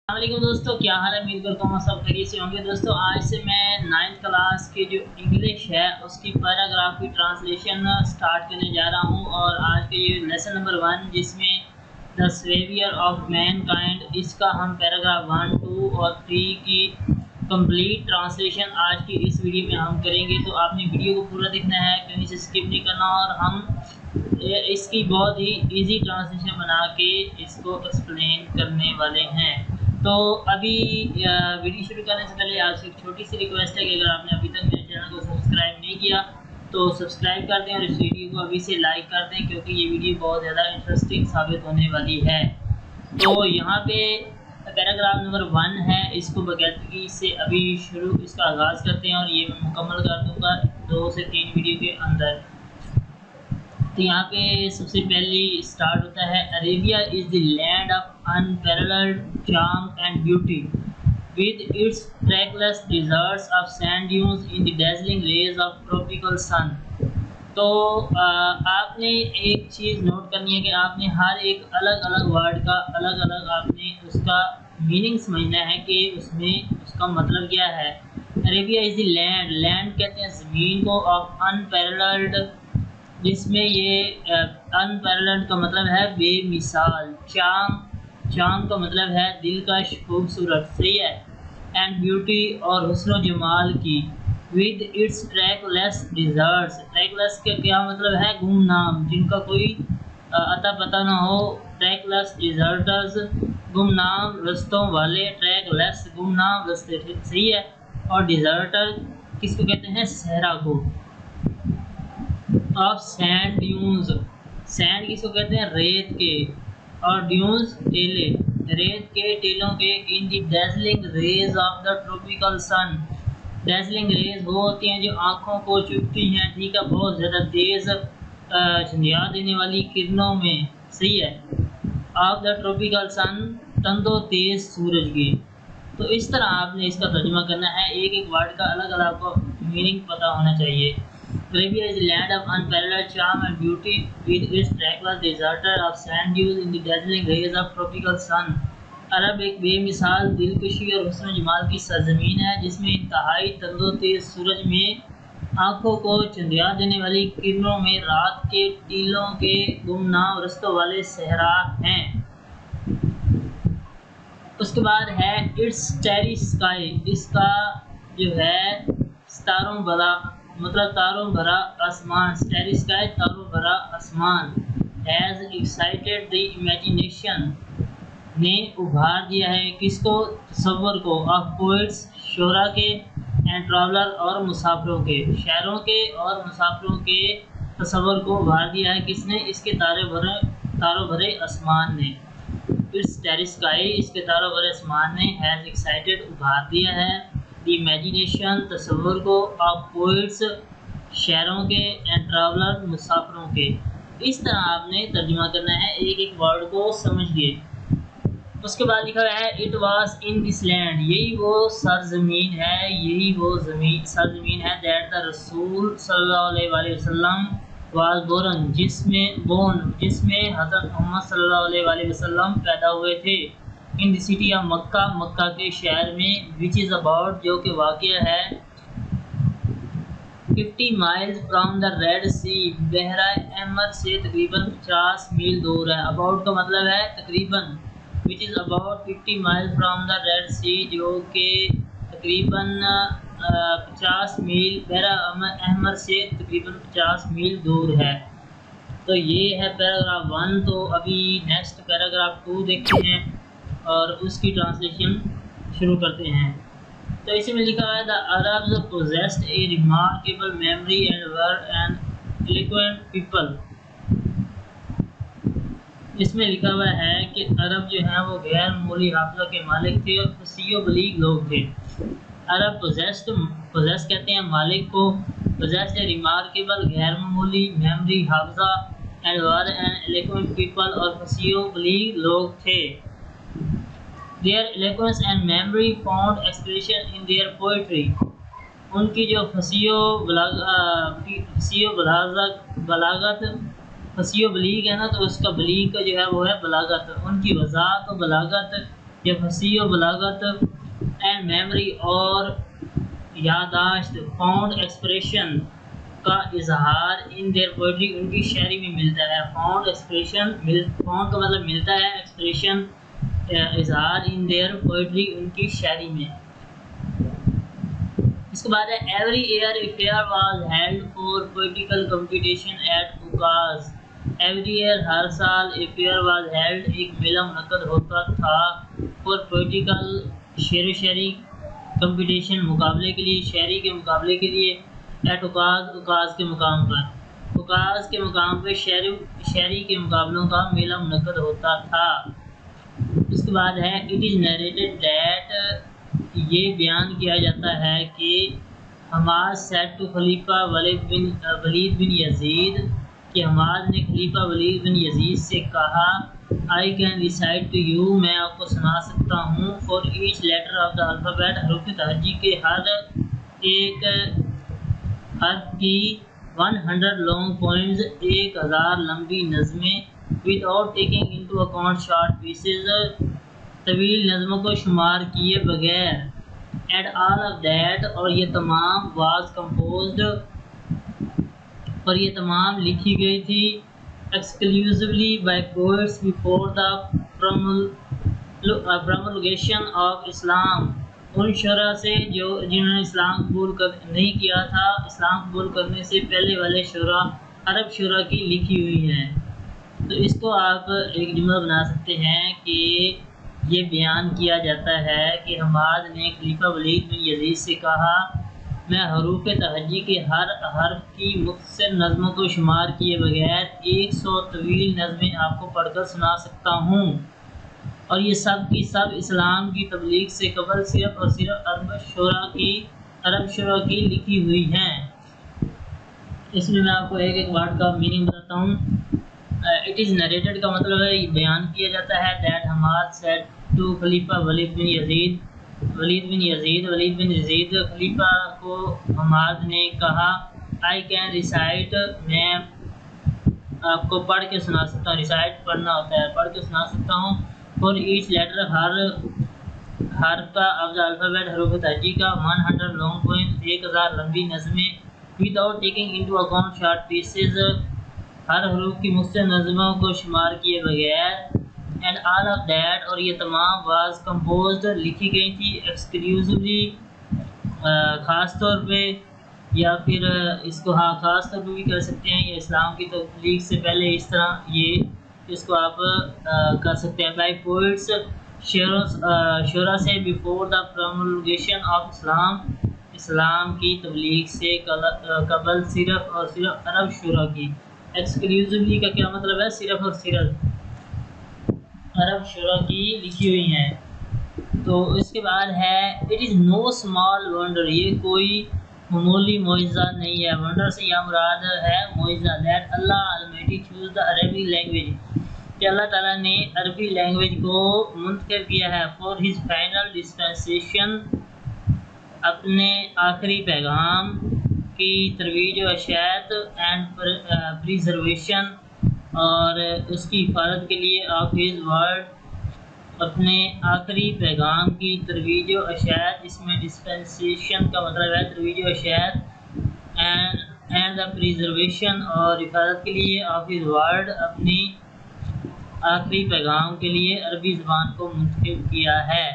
अस्सलाम दोस्तों, क्या हाल है। उम्मीद करता हूँ सब खैरियत से होंगे। दोस्तों आज से मैं 9th क्लास की जो इंग्लिश है उसकी पैराग्राफ की ट्रांसलेशन स्टार्ट करने जा रहा हूँ। और आज के ये लेसन नंबर 1 जिसमें द सेवियर ऑफ मैनकाइंड, इसका हम पैराग्राफ 1, 2 और 3 की कंप्लीट ट्रांसलेशन आज की इस वीडियो में हम करेंगे। तो आपने वीडियो को पूरा देखना है, कहीं से स्किप नहीं करना। और हम इसकी बहुत ही इजी ट्रांसलेशन बना के इसको एक्सप्लेन करने वाले हैं। तो अभी वीडियो शुरू करने से पहले आपसे एक छोटी सी रिक्वेस्ट है कि अगर आपने अभी तक मेरे चैनल को सब्सक्राइब नहीं किया तो सब्सक्राइब कर दें और इस वीडियो को अभी से लाइक कर दें, क्योंकि ये वीडियो बहुत ज़्यादा इंटरेस्टिंग साबित होने वाली है। तो यहाँ पे पैराग्राफ नंबर 1 है, इसको बकायदगी से अभी शुरू इसका आगाज़ करते हैं और ये मैं मुकम्मल कर दूँगा 2 से 3 वीडियो के अंदर। तो यहाँ पे सबसे पहले स्टार्ट होता है, Arabia is the land of unparalleled charm and beauty with its trackless deserts of sand dunes in the dazzling rays of tropical sun। तो आपने एक चीज़ नोट करनी है कि आपने हर एक अलग अलग वर्ड का अलग अलग आपने उसका मीनिंग समझना है कि उसमें उसका मतलब क्या है। Arabia is the land, land कहते हैं ज़मीन को, ऑफ अनपैरेलल्ड, जिसमें ये अनपैरेलल्ड का मतलब है बेमिसाल, चार्म, चार्म का मतलब है दिलकश, खूबसूरत, सही है, एंड ब्यूटी और हुस्न जमाल की, with its trackless deserts, trackless का क्या मतलब है, गुमनाम, जिनका कोई अता पता ना हो, ट्रैकलेस डिजर्ट्स, गुमनाम रस्तों वाले, ट्रैकलेस गुमनाम रस्ते, सही है। और डिजर्टर किसको कहते हैं, सहरा को। ऑफ सैंड ड्यून्स, सैंड किसको कहते हैं, रेत के, और ड्यून्स टेले, रेत के टेलों के, in the dazzling rays of the tropical sun, dazzling rays वो होती हैं जो आँखों को चुभती हैं, ठीक है, बहुत ज़्यादा तेज़ झंझिया देने वाली किरणों में, सही है, ऑफ द ट्रॉपिकल सन, तंदो तेज़ सूरज की। तो इस तरह आपने इसका तर्जुमा करना है, एक एक वर्ड का अलग अलग आपको मीनिंग पता होना चाहिए। Arabia is a land of unparalleled charm and beauty with its trackless desert of sand dunes in the dazzling rays of tropical sun। अरब एक बेमिसाल दिलकशी और हुस्न जमाल की सरजमीन है जिसमें इंतहाई तंदो तेज सूरज में आंखों को चंदिया देने वाली किरणों में रात के टीलों के गुमनाम रस्तों वाले सहरा हैं। उसके बाद है इट्स स्टारी स्काई, इसका जो है तारों भरा, मतलब तारों भरा आसमान, स्टारी स्काई तारों भरा आसमान, हैज़ एक्साइटेड द इमेजिनेशन, ने उभार दिया है किसको, तसव्वुर को, ऑफ पोइट्स, शोरा के, एंड ट्रैवलर और मुसाफिरों के, शायरों के और मुसाफिरों के तसव्वुर को उभार दिया है किसने, इसके तारों भरे आसमान ने। इट्स स्टारी स्काई, इसके तारों भरे आसमान ने, हैज़ एक्साइटेड उभार दिया है, द इमेजिनेशन तसव्वुर को, ऑफ पोइट्स शायरों के, एंड ट्रैवलर मुसाफिरों के। इस तरह आपने तर्जुमा करना है, एक एक वर्ड को समझिए। उसके बाद लिखा हुआ है, it was in this land, यही वो सरजमीन है, यही वो सरजमीन है, दैट द रसूल सल्लल्लाहु अलैहि वसल्लम वाज बोर्न, जिसमें हज़रत मोहम्मद सल्लल्लाहु अलैहि वसल्लम पैदा हुए थे। इन द सिटी ऑफ मक्का, मक्का के शहर में, विच इज़ अबाउट, जो कि वाक़या है 50 माइल्स फ्राम द रेड सी, बहरा अहमर से तकरीबन 50 मील दूर है। अबाउट का मतलब है तकरीबन, which is about 50 miles from the Red Sea, जो कि तकरीबन 50 मील, बहरा अहमर से तकरीबन 50 मील दूर है। तो ये है पैराग्राफ 1। तो अभी नेक्स्ट पैराग्राफ 2 देखते हैं और उसकी ट्रांसलेशन शुरू करते हैं। तो इसमें लिखा है, the Arabs possessed A remarkable memory and were N eloquent people. इसमें लिखा हुआ है कि अरब जो हैं वो गैर मामूली हाफिज़ा के मालिक थे और फसीह बलीग लोग थे। अरब पोजेस कहते हैं मालिक को, पोजेस्ड ए रिमार्केबल गैर मामूली, memory Hafiza, and were N eloquent people और फसीह बलीग लोग थे। Their eloquence and memory found expression in their poetry। उनकी जो बलागत, फसीह बलीग है ना, तो उसका बलीग का जो है वो है बलागत, उनकी वज़ाहत और बलागत या फसीह व बलागत एंड मेमोरी और यादाश्त, फाउंड एक्सप्रेशन का इजहार इन देयर पोइट्री उनकी शायरी में मिलता है। फाउंड एक्सप्रेशन फाउंड का मतलब मिलता है, एक्सप्रेशन इजहार इन देयर पोइट्री उनकी शायरी में। इसके बाद है every year a fair was held for political competition at Ukaz. Every year हर साल ए फेयर वाज हेल्ड एक मेला मुनक्कद होता था फॉर पोलिटिकल शेर शायरी कंपटीशन मुकाबले के लिए, शायरी के मुकाबले के लिए एट उकाज उकाज के मुकाम पर। उकाज के मुकाम पर शायरी के मुकाबलों का मेला मुनक्कद होता था। इसके बाद है इट इज़ नरेटेड दैट ये बयान किया जाता है कि Hammad said to Khalifa Walid bin Yazid कि हमाद ने खलीफा वलीद बिन यजीद से कहा I can recite to you मैं आपको सुना सकता हूँ for each letter of the alphabet हरूफ तहज्जी के हर एक हर्फ की 100 लॉन्ग पोइम्स 1000 लंबी नज़में without taking into account short pieces तवील नज़मों को शुमार किए बगैर एंड ऑल ऑफ दैट और ये तमाम वाज कंपोज्ड और ये तमाम लिखी गई थी exclusively by poets before the promulgation of Islam उन शुरा से जो जिन्होंने इस्लाम कबूल नहीं किया था, इस्लाम कबूल करने से पहले वाले शुरा अरब शुरा की लिखी हुई हैं। तो इसको आप एक जुमला बना सकते हैं कि ये बयान किया जाता है कि हमाद ने खलीफा वलीद बिन यजीद से कहा मैं हरूफ तहज्जी के हर हर्फ की मुख्तसर नज़मों को शुमार किए बगैर 100 तवील नज़में आपको पढ़कर सुना सकता हूँ और ये सब की सब इस्लाम की तबलीग से कबल सिर्फ और सिर्फ अरब शुरा की लिखी हुई हैं। इसमें मैं आपको एक एक वर्ड का मीनिंग बताता हूँ। इट इज़ नरेटेड का मतलब है बयान किया जाता है that Hammad said to Khalifa Walid bin Yazid खलीफा को हमाद ने कहा आई कैन रिसाइट मैं आपको पढ़ के सुना सकता हूँ। रिसाइट पढ़ना होता है, पढ़ के सुना सकता हूँ फॉर ईच लेटर हर का ऑफ द अल्फ़ाबेट हरूफ तहज्जी का 100 लॉन्ग पोइम 1000 लंबी नज़में without taking into account short pieces हर हरूफ की मुख्तलिफ नज़मों को शुमार किए बगैर एंड ऑल ऑफ दैट और ये तमाम वाज कंपोज्ड लिखी गई थी एक्सक्लूसिवली ख़ास तौर पे या फिर इसको ख़ास तौर पे भी कर सकते हैं या इस्लाम की तबलीग से पहले इस तरह ये इसको आप कर सकते हैं बाई पोइट्स शुरा से बिफोर द प्रोमलगेशन ऑफ इस्लाम की तबलीग से कबल सिर्फ और सिर्फ अरब शुरा की। एक्सक्लूसिवली का क्या मतलब है? सिर्फ और सिर्फ अरब शुरा की लिखी हुई हैं। तो इसके बाद है it is know small wonder ये कोई मामूली मोइज़ा नहीं है। वंडर से यह मुराद है मोइज़ा that Allah almighty choose the Arabic language कि अल्लाह ताला ने अरबी लैंग्वेज को मुंतखब किया है फॉर हिज फाइनल डिस्पेंसेशन अपने आखिरी पैगाम की तरवीज व अशात एंड प्रिजर्वेशन और उसकी हिफाजत के लिए ऑफ हिज वर्ड अपने आखिरी पैगाम की तरवीज व अशात। इसमें डिस्पेंसेशन का मतलब है तरवीज व अशात एंड द प्रिजर्वेशन और हिफाजत के लिए ऑफ हिज वर्ड अपनी आखिरी पैगाम के लिए अरबी ज़बान को मुंतखब किया है।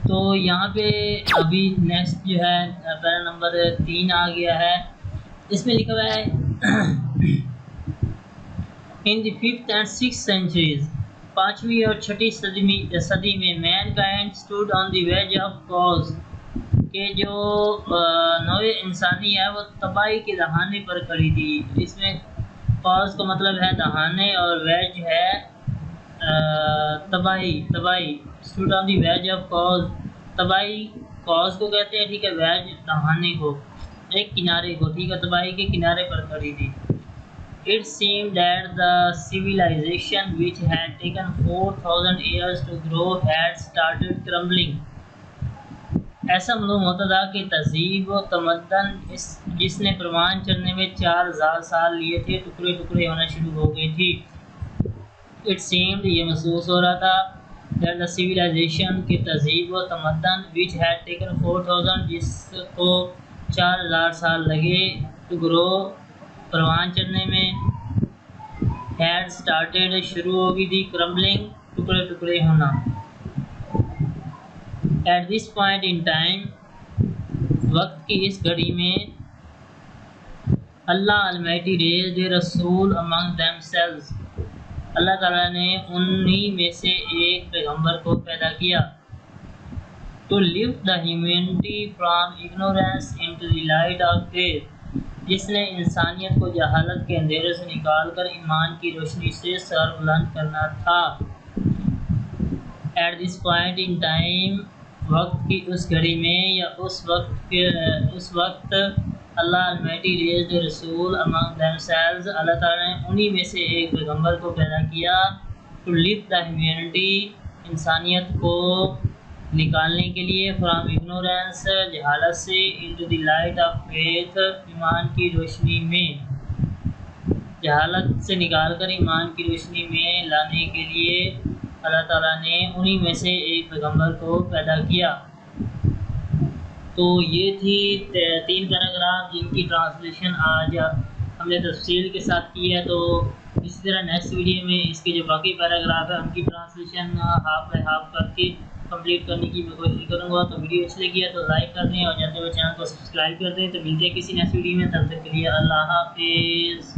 तो यहाँ पे अभी नेक्स्ट जो है पैरा नंबर 3 आ गया है। इसमें लिखा हुआ है in the 5th and 6th centuries 5वीं और 6ठी सदी में Mankind stood on the ways of cause के जो नौए इंसानी है वो तबाही के दहाने पर खड़ी थी। इसमें कॉज का मतलब है दहाने और वेज है तबाही। Stood on the ways of cause तबाही कॉज को कहते हैं, ठीक है, वेज दहाने को, एक किनारे को, ठीक है, तबाही के किनारे पर खड़ी थी। It seemed that the civilization which had taken 4000 years to grow had started crumbling. ऐसा मालूम होता था कि तहजीब व तमद्दन जिसने प्रमाण चढ़ने में 4000 साल लिए थे टुकड़े टुकड़े होना शुरू हो गई थी। It seemed ये महसूस हो रहा था दैट द सिविलाइजेशन के तहजीब व तमद्दन विच हैड टेकन 4000 जिसको 4000 साल लगे टू ग्रो परवान चढ़ने में, हैड स्टार्टेड शुरू होगी थी क्रम्बलिंग टुकड़े टुकड़े होना। At this point in time वक्त की इस घड़ी में अल्लाह अलमाइटी रेज़्ड ए रसूल अमंग देमसेल्व्स, अल्लाह ताला ने उन्हीं में से एक पैगंबर को पैदा किया। To lift the humanity from ignorance into the light of faith, जिसने इंसानियत को जहालत के अंधेरे से निकालकर ईमान की रोशनी से सर बुलंद करना था। At this point in time वक्त की उस घड़ी में या उस वक्त अल्लाह अलमाइटी रेज़्ड रसूल अमंग देमसेल्व्स, अल्लाह ताला ने उन्हीं में से एक पैगंबर को पैदा किया। टू लिफ्ट द ह्यूमैनिटी, इंसानियत को निकालने के लिए, फ्रॉम इग्नोरेंस जहालत से, into the light of faith ईमान की रोशनी में, जहालत से निकालकर ईमान की रोशनी में लाने के लिए अल्लाह ताला ने उन्हीं में से एक पैगंबर को पैदा किया। तो ये थी 3 पैराग्राफ जिनकी ट्रांसलेशन आज हमने तफसील के साथ की है। तो इसी तरह नेक्स्ट वीडियो में इसके जो बाकी पैराग्राफ है उनकी ट्रांसलेशन हाफ बाय हाफ करके कंप्लीट करने की मैं कोशिश करूँगा। तो वीडियो अच्छी लगी है तो लाइक कर दें और जाते हुए चैनल को सब्सक्राइब कर दें। तो मिलते हैं किसी नेक्स्ट वीडियो में, तब तक के लिए अल्लाह हाफिज़।